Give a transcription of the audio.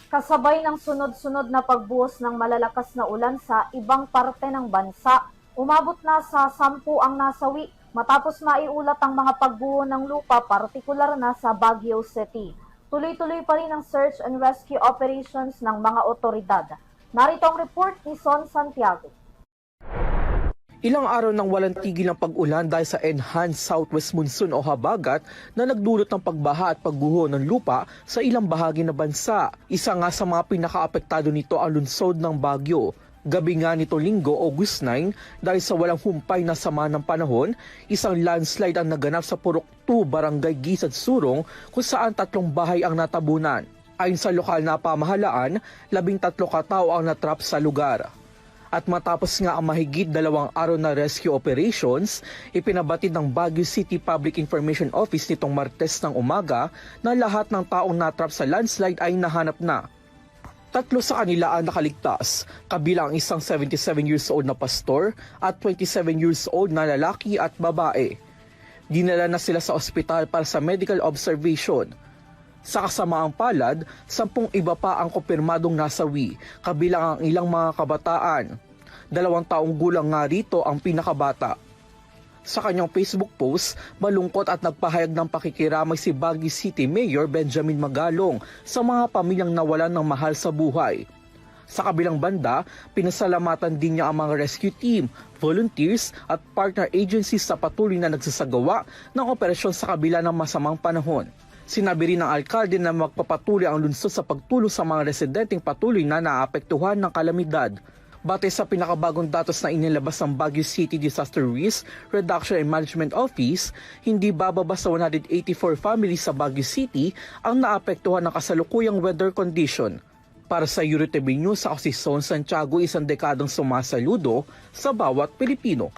Kasabay ng sunod-sunod na pagbuhos ng malalakas na ulan sa ibang parte ng bansa, umabot na sa 10 ang nasawi matapos maiulat ang mga pagguho ng lupa, partikular na sa Baguio City. Tuloy-tuloy pa rin ang search and rescue operations ng mga otoridad. Narito ang report ni Son Santiago. Ilang araw nang walang tigil ng pag-ulan dahil sa enhanced southwest monsoon o habagat na nagdulot ng pagbaha at pagguho ng lupa sa ilang bahagi ng bansa. Isa nga sa mga pinakaapektado nito ang lungsod ng Baguio. Gabi nga nito Linggo, August 9, dahil sa walang humpay na sama ng panahon, isang landslide ang naganap sa Purok 2, Barangay Gisad Surong, kung saan 3 bahay ang natabunan. Ayon sa lokal na pamahalaan, 13 katao ang natrap sa lugar. At matapos nga ang mahigit 2 araw na rescue operations, ipinabatid ng Baguio City Public Information Office nitong Martes ng umaga na lahat ng taong natrap sa landslide ay nahanap na. 3 sa kanila ang nakaligtas, kabilang isang 77 years old na pastor at 27 years old na lalaki at babae. Dinala na sila sa ospital para sa medical observation. Sa kasamaang palad, 10 iba pa ang kumpirmadong nasawi, kabilang ang ilang mga kabataan. 2 taong gulang nga rito ang pinakabata. Sa kanyang Facebook post, malungkot at nagpahayag ng pakikiramay si Baguio City Mayor Benjamin Magalong sa mga pamilyang nawalan ng mahal sa buhay. Sa kabilang banda, pinasalamatan din niya ang mga rescue team, volunteers at partner agencies sa patuloy na nagsasagawa ng operasyon sa kabila ng masamang panahon. Sinabi rin ng alkalde na magpapatuloy ang lungsod sa pagtulong sa mga residenteng patuloy na naapektuhan ng kalamidad. Batay sa pinakabagong datos na inilabas ng Baguio City Disaster Risk Reduction and Management Office, hindi bababa sa 184 families sa Baguio City ang naapektuhan ng kasalukuyang weather condition. Para sa EuroTV News, ako si Son Santiago, 1 dekadang sumasaludo sa bawat Pilipino.